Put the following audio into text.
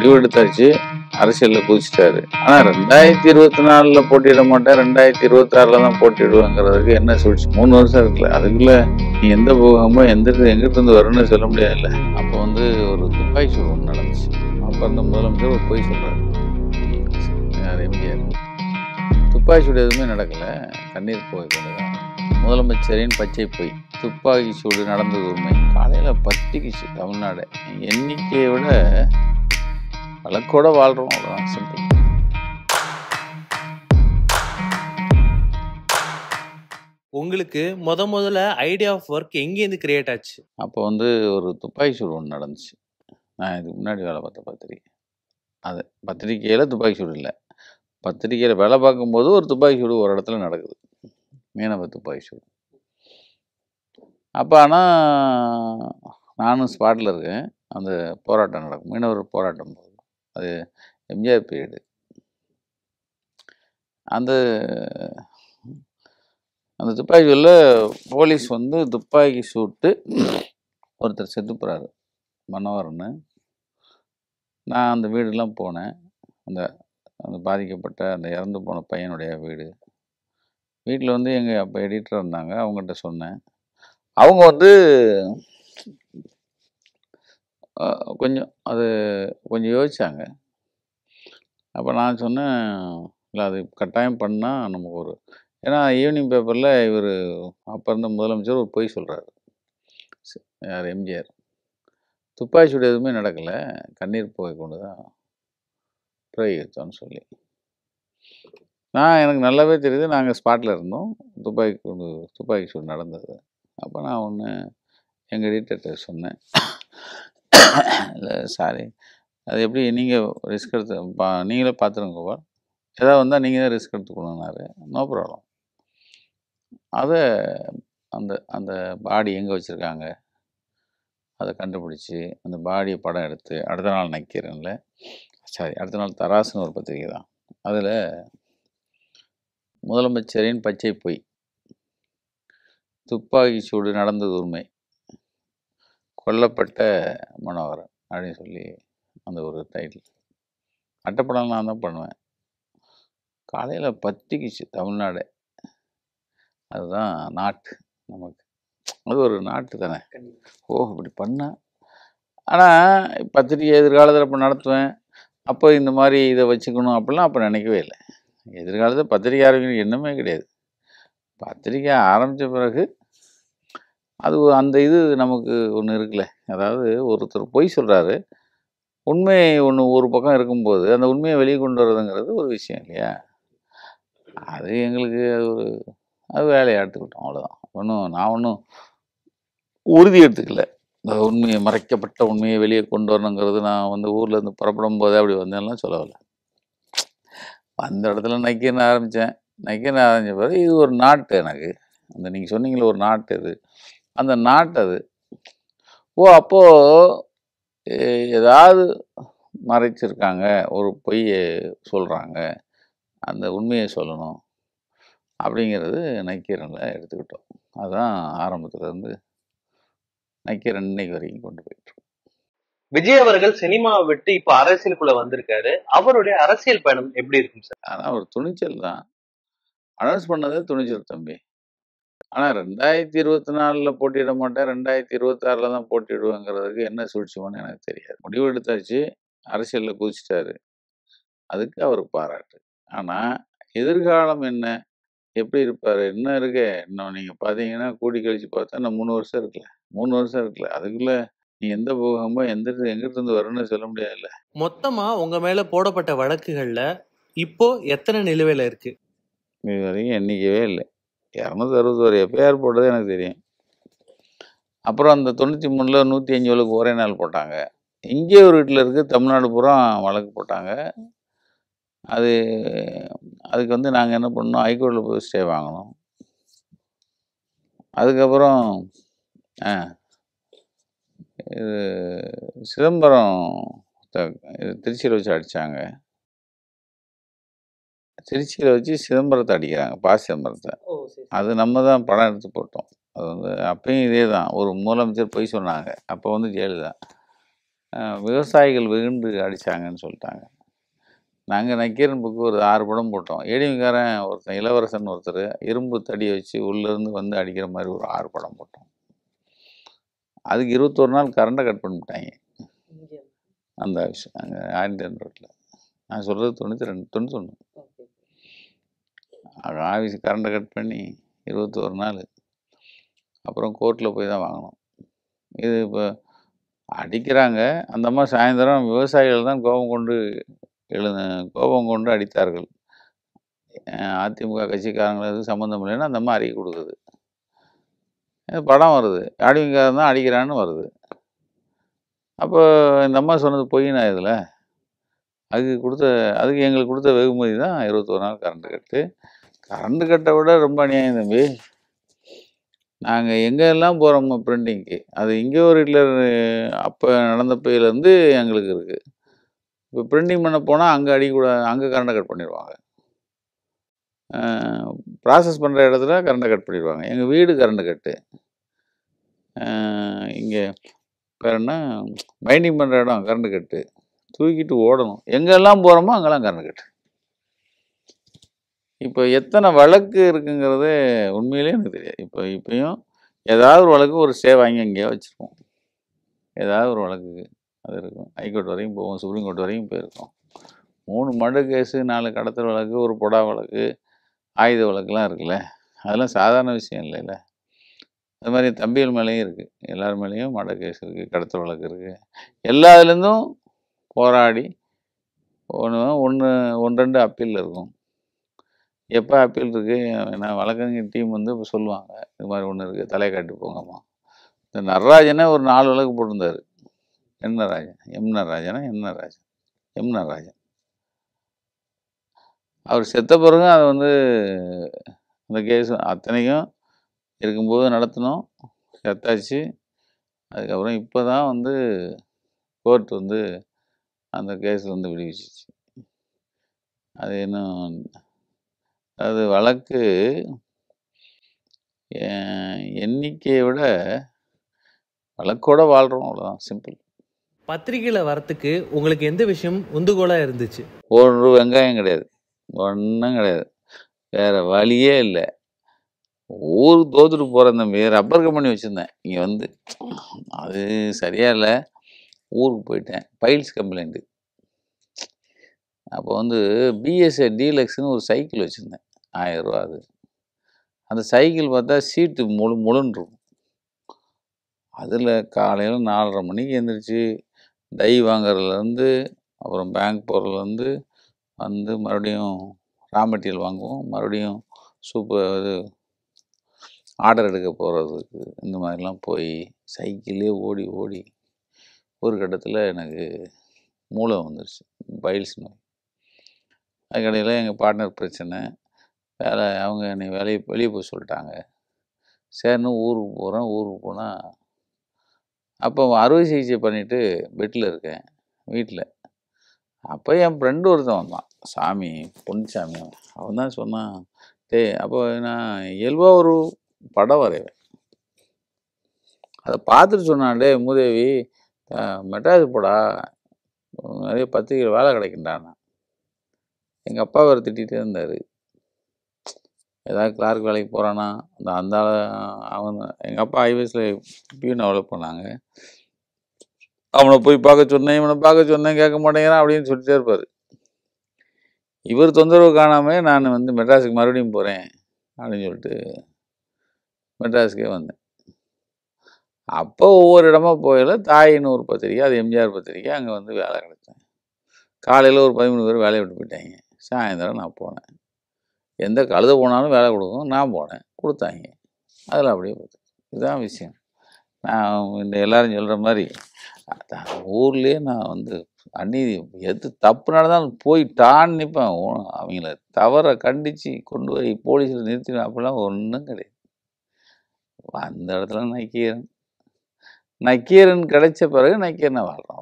முடிவெடுத்தாச்சு, அரசியலில் குதிச்சிட்டாரு. ஆனால் 2024 போட்டியிட மாட்டேன், 2026 தான் போட்டியிடுவேங்கிறதுக்கு என்ன சூழ்ச்சி? 3 வருஷம் இருக்குல்ல, அதுக்குள்ள நீ எந்த போகமோ எங்கிட்ட இருந்து வரணும்னு சொல்ல முடியாதுல்ல. அப்போ ஒரு துப்பாக்கி சூடு ஒன்று நடந்துச்சு. அப்போ அந்த முதலமைச்சர் ஒரு பொய் சொல்றாரு. யார்? எம்ஜிஆர். துப்பாக்கி சூடு எதுவுமே நடக்கலை, கண்ணீர் புகை கொண்டுதான். முதலமைச்சரின் பச்சை பொய். துப்பாக்கி சூடு நடந்தது உண்மை. காலையில் பத்திக்குச்சு தமிழ்நாடு. எண்ணிக்கையை விட வழக்கோட வாழ்கிறோம், அவ்வளோதான், சிம்பிள். உங்களுக்கு முதல்ல ஐடியா ஆஃப் ஒர்க் எங்கேருந்து கிரியேட் ஆச்சு? அப்போ ஒரு துப்பாக்கி சூடு ஒன்று நடந்துச்சு. நான் இதுக்கு முன்னாடி வேலை பார்த்த பத்திரிக்கை. அது பத்திரிக்கையில் துப்பாக்கி சூடு இல்லை, பத்திரிக்கையில் வேலை பார்க்கும்போது ஒரு துப்பாக்கி சூடு ஒரு இடத்துல நடக்குது, மீனவ துப்பாக்கி சூடு. அப்போ ஆனால் நானும் ஸ்பாட்டில் இருக்கேன். அந்த போராட்டம் நடக்கும், மீனவர் போராட்டம் போகுது. அது எம்ஜிஆர் பீரியடு. அந்த அந்த துப்பாக்கி சூடில் போலீஸ் துப்பாக்கி சூட்டு ஒருத்தர் செத்து போகிறாரு, மன்னவர்னு. நான் அந்த வீடெலாம் போனேன். அந்த அந்த பாதிக்கப்பட்ட அந்த இறந்து போன பையனுடைய வீட்டில் எங்கள் அப்போ எடிட்டர் இருந்தாங்க, அவங்ககிட்ட சொன்னேன். அவங்க கொஞ்சம் யோசிச்சாங்க. அப்போ நான் சொன்னேன், இல்லை அது கட்டாயம் பண்ணால் நமக்கு ஏன்னா ஈவினிங் பேப்பரில் இவர் அப்போ இருந்த முதலமைச்சர் ஒரு பொய் சொல்கிறாரு. யார்? எம்ஜிஆர். துப்பாக்கி சூடு எதுவுமே நடக்கலை, கண்ணீர் புகை கொண்டு தான் பிரயோகித்தோன்னு சொல்லி. எனக்கு நல்லாவே தெரியுது, நாங்கள் ஸ்பாட்டில் இருந்தோம், துப்பாக்கி சூடு நடந்தது. அப்போ நான் எங்கள் எடிட்டர்கிட்ட சொன்னேன், இல்லை சாரி, அது எப்படி நீங்கள் ரிஸ்க் எடுத்து நீங்களே பார்த்துருங்கப்பா, ஏதாவது வந்தால் நீங்கள் தான் ரிஸ்க் எடுத்துக்கணுன்னாரு. No problem. அதை அந்த பாடி எங்கே வச்சுருக்காங்க அதை கண்டுபிடிச்சி அந்த பாடியை படம் எடுத்து அடுத்த நாள் நக்கீரனில், அடுத்த நாள் தராசுன்னு ஒரு பத்திரிகை தான், அதில் முதலமைச்சரின் பச்சை பொய், துப்பாக்கி சூடு நடந்தது உண்மை, கொல்லப்பட்ட மனோகரன் அப்படின்னு சொல்லி அந்த ஒரு டைட்டில். அட்டைப்படம் நான் தான் பண்ணுவேன். காலையில் பத்திக்குச்சு தமிழ்நாடு. அதுதான் நாட்டு நமக்கு, அது ஒரு நாட்டு தானே. இப்படி பண்ண. ஆனால் பத்திரிக்கை எதிர்காலத்தில் இப்போ நடத்துவேன், அப்போ இந்த மாதிரி இதை வச்சுக்கணும் அப்படிலாம் அப்போ நினைக்கவே இல்லை. எதிர்காலத்தில் பத்திரிக்கை ஆரம்பிக்கணும் எண்ணமே கிடையாது. பத்திரிக்கை ஆரம்பித்த பிறகு அது அந்த இது நமக்கு ஒன்று இருக்குல்ல, அதாவது ஒருத்தர் பொய் சொல்கிறாரு, உண்மை ஒரு பக்கம் இருக்கும்போது அந்த உண்மையை வெளியே கொண்டு வர்றதுங்கிறது ஒரு விஷயம் இல்லையா. அது எங்களுக்கு அது வேலையை எடுத்துக்கிட்டோம், அவ்வளோதான். நான் உறுதி எடுத்துக்கல. இந்த உண்மையை, மறைக்கப்பட்ட உண்மையை வெளியே கொண்டு வரணுங்கிறது நான் ஊரில் இருந்து புறப்படும் போதே அப்படி வந்தேன்லாம் சொல்லலை. அந்த இடத்துல நக்கீரன் ஆரம்பித்தேன். நக்கீரன் ஆரம்பித்த பிறகு இது ஒரு நாட்டு, எனக்கு நீங்கள் சொன்னீங்களே ஒரு நாட்டு, இது அந்த நாட்டு. அது அப்போது ஏதாவது மறைச்சிருக்காங்க, ஒரு பொய்யை சொல்கிறாங்க, அந்த உண்மையை சொல்லணும் அப்படிங்கிறது நக்கீரனில் எடுத்துக்கிட்டோம். அதுதான் ஆரம்பத்துலேருந்து நக்கீரன் இன்னைக்கு வரைக்கும் கொண்டு போயிட்டு. விஜய் அவர்கள் சினிமாவை விட்டு இப்போ அரசியலுக்குள்ள வந்திருக்காரு. அவருடைய அரசியல் பயணம் எப்படி இருக்கும் சார்? ஆனால் ஒரு துணிச்சல் தான். அனௌன்ஸ் பண்ணதே துணிச்சல் தம்பி. ஆனால் 2024 போட்டியிட மாட்டேன், 2026 தான் போட்டியிடுவேங்கிறதுக்கு என்ன சூழ்ச்சியோன்னு எனக்கு தெரியாது. முடிவெடுத்தாச்சு, அரசியலில் குதிச்சிட்டாரு, அதுக்கு அவருக்கு பாராட்டு. ஆனால் எதிர்காலம் என்ன, எப்படி இருப்பார், என்ன இருக்கு இன்னும் நீங்கள் பார்த்தீங்கன்னா கூடி கழிச்சு பார்த்தா இன்னும் 3 வருஷம் இருக்குல்ல, அதுக்குள்ளே நீ எந்த போகமோ எங்கிட்ட வரணும்னு சொல்ல முடியாதுல்ல. மொத்தமா உங்க மேல போடப்பட்ட வழக்குகள்ல இப்போ எத்தனை நிலுவையில் இருக்கு? இது வரைக்கும் எண்ணிக்கவே இல்லை. 261 எஃப்ஐஆர் போட்டது எனக்கு தெரியும். அப்புறம் அந்த 93ல் 105 வழக்கு ஒரே நாள் போட்டாங்க. இங்கே ஒரு வீட்டில் இருக்குது, தமிழ்நாடு பூரா வழக்கு போட்டாங்க. அதுக்கு நாங்கள் என்ன பண்ணோம், ஹைகோர்ட்டில் போய் ஸ்டே வாங்கினோம். அதுக்கப்புறம் இது சிதம்பரம் திருச்சியில் வச்சு அடித்தாங்க. திருச்சியில் வச்சு சிதம்பரத்தை அடிக்கிறாங்க, சிதம்பரத்தை. அது நம்ம தான் படம் எடுத்து போட்டோம். அது அப்பயும் இதே தான், ஒரு முதலமைச்சர் பொய் சொன்னாங்க. அப்போ ஜெயலலிதா விவசாயிகள் வெகுண்டு அடித்தாங்கன்னு சொல்லிட்டாங்க. நாங்கள் நக்கீரன் புக்கு ஒரு 6 படம் போட்டோம். ஏடிஎம்காரன் ஒருத்தன் இளவரசன் ஒருத்தர் இரும்பு தடியை வச்சு உள்ளேருந்து வந்து அடிக்கிற மாதிரி ஒரு 6 படம் போட்டோம். அதுக்கு 21 நாள் கரண்டை கட் பண்ணிவிட்டாங்க. அந்த விஷயம் அங்கே ஆயிரத்தி ரோட்டில் நான் சொல்கிறது 91. ஆஃபீஸ் கரண்டை கட் பண்ணி 21 நாள். அப்புறம் கோர்ட்டில் போய் தான் வாங்கினோம். இது இப்போ அடிக்கிறாங்க. அந்த அம்மா சாயந்தரம் விவசாயிகள் தான் கோபம் கொண்டு அடித்தார்கள். அதிமுக கட்சிக்காரங்களுக்கு சம்மந்தம் இல்லைன்னா அந்த அம்மா அறிக்கை கொடுக்குது. படம் வருது, ஆடிவிங்காரன் தான் அடிக்கிறான்னு வருது. அப்போ இந்த அம்மா சொன்னது பொய்னா இதில் அதுக்கு எங்களுக்கு கொடுத்த வெகுமதி தான் 21 நாள் கரண்ட் கட்டு. கரண்ட் கட்டை விட ரொம்ப அநியாயம் தம்பி. நாங்கள் எங்கெல்லாம் போகிறோமோ பிரிண்டிங்க்கு, அது இங்கே ஒரு ஹிட்லர் அப்போ நடந்த பையிலேருந்து எங்களுக்கு இருக்குது. இப்போ பிரிண்டிங் பண்ண போனால் அங்கே அடிக்கூடாது, அங்கே கரண்டை கட் பண்ணிடுவாங்க. ப்ராசஸ் பண்ணுற இடத்துல கரண்டை கட் பண்ணிடுவாங்க. எங்கள் வீடு கரண்ட் கட்டு. இங்கே வேறு என்ன பைண்டிங் பண்ணுற இடம் கரண்ட் கட்டு. தூக்கிட்டு ஓடணும். எங்கெல்லாம் போகிறோமோ அங்கெல்லாம் கரண்ட் கட்டு. இப்போ எத்தனை வழக்கு இருக்குங்கிறதே உண்மையிலே எனக்கு தெரியாது. இப்போயும் ஏதாவது ஒரு வழக்கு ஒரு ஸ்டே வாங்கி அங்கேயே வச்சுருப்போம். ஏதாவது ஒரு வழக்குக்கு அது இருக்கும். ஹைகோர்ட் வரைக்கும் போவோம், சுப்ரீம் கோர்ட் வரைக்கும் போயிருக்கோம். 3 மர்டர் கேஸு, 4 கடத்தல் வழக்கு, ஒரு பொடா வழக்கு, ஆயுத வழக்குலாம் இருக்குல்ல. அதெல்லாம் சாதாரண விஷயம் இல்லைல்ல. அது மாதிரி தம்பிகள் மேலேயும் இருக்குது. எல்லார் மேலேயும் மர்டர் கேஸ் இருக்குது, கடத்தல் வழக்கு இருக்குது. எல்லா இதுலேருந்தும் போராடி ஒன்று 2 அப்பீல் இருக்கும். எப்போ அப்பீல் இருக்குது ஏன்னா வழக்கறிஞர் டீம் வந்து இப்போ சொல்லுவாங்க, இது மாதிரி ஒன்று இருக்குது, தலையை காட்டி போங்கம்மா. இந்த நடராஜனே ஒரு 4 வழக்கு போட்டிருந்தார். எம் நடராஜன் அவர் செத்த பிறகு அதை வந்து அந்த கேஸ் அத்தனையும் இருக்கும்போது நடத்தினோம், செத்தாச்சு. அதுக்கப்புறம் இப்போ தான் வந்து கோர்ட் வந்து அந்த கேஸில் வந்து விடுவிச்சிச்சு. அது இன்னும் அது வழக்கு எண்ணிக்கையை விட வழக்கோட வாழ்கிறோம், அவ்வளோதான், சிம்பிள். பத்திரிகையில் வரத்துக்கு உங்களுக்கு எந்த விஷயம் உந்துகோலாக இருந்துச்சு? ஒரு வெங்காயம் கிடையாது, ஒன்றும் கிடையாது, வேற வழியே இல்லை. ஊருக்கு தோத்துட்டு போகிற தம்பி, ரப்பர் கம்பெனி வச்சுருந்தேன் இங்கே வந்து, அது சரியா இல்லை, ஊருக்கு போயிட்டேன். Piles complaint. அப்போ வந்து பிஎஸ்ஏ டீலக்ஸ்னு ஒரு சைக்கிள் வச்சுருந்தேன், 1000 ரூபா. அது அந்த சைக்கிள் பார்த்தா சீட்டு முழுன்னு இருக்கும். அதில் காலையில் 4:30 மணிக்கு எழுந்திரிச்சு டை வாங்குறதுலேருந்து அப்புறம் பேங்க் போகிறதுலேருந்து வந்து மறுபடியும் ரா மெட்டீரியல் வாங்குவோம், மறுபடியும் இது ஆர்டர் எடுக்க போகிறதுக்கு, இந்த மாதிரிலாம் போய் சைக்கிளே ஓடி ஒரு கட்டத்தில் எனக்கு மூளை வந்துடுச்சு, பைல்ஸ் நோய். அதுக்கடையில் எங்கள் பார்ட்னர் பிரச்சனை, அவங்க என்னை வெளியே போய் சொல்லிட்டாங்க. சரின்னு ஊருக்கு போகிறேன். ஊருக்கு போனால் அப்போ அறுவை சிகிச்சை பண்ணிவிட்டு பெட்டில் இருக்கேன் வீட்டில். அப்போ என் ஃப்ரெண்டு ஒருத்தன் வந்தான், சாமி, பொன்சாமி. அவன் தான் சொன்னான், அப்போ நான் இயல்பாக ஒரு படம் வரைவேன். அதை பார்த்துட்டு சொன்னான், மூதேவி மெட்ராஸ் போடா, நிறைய பத்திரிகையில் வேலை கிடைக்கின்றான். எங்கள் அப்பா வேறு திட்டிகிட்டே இருந்தார், ஏதாவது கிளார்க் வேலைக்கு போகிறானா அந்த அவன். எங்கள் அப்பா ஹைவேஸில் பியூன் டெவலப் பண்ணாங்க. அவனை போய் பார்க்க சொன்னேன், இவனை பார்க்க சொன்னேன், கேட்க மாட்டேங்கிறான் அப்படின்னு சொல்லிட்டே இருப்பார். இவர் தொந்தரவு காணாமல் நான் வந்து மெட்ராஸுக்கு மறுபடியும் போகிறேன் அப்படின்னு சொல்லிட்டு மெட்ராஸுக்கே வந்தேன். அப்போ ஒவ்வொரு இடமா போயில தாயின்னு ஒரு பத்திரிக்கை, அது எம்ஜிஆர் பத்திரிக்கை, அங்கே வந்து வேலை கிடைச்சேன். காலையில் ஒரு 13 பேர் வேலையை விட்டு போயிட்டாங்க. சாயந்தரம் நான் போனேன். எந்த கழுத போனாலும் வேலை கொடுக்கும், நான் போனேன், கொடுத்தாங்க. அதில் அப்படியே பார்த்து, இதுதான் விஷயம். நான் இந்த எல்லாரும் சொல்கிற மாதிரி ஊர்லேயே நான் வந்து அநீதி எது தப்பு நடந்தாலும் போய் டான்னு நிற்பேன். அவங்கள தவறை கண்டித்து கொண்டு போய் போலீஸில் நிறுத்திடுவேன். அப்படிலாம் ஒன்றும் கிடையாது. அந்த இடத்துல நக்கீரன் கிடைச்ச பிறகு நக்கீரனை வாழ்கிறோம்.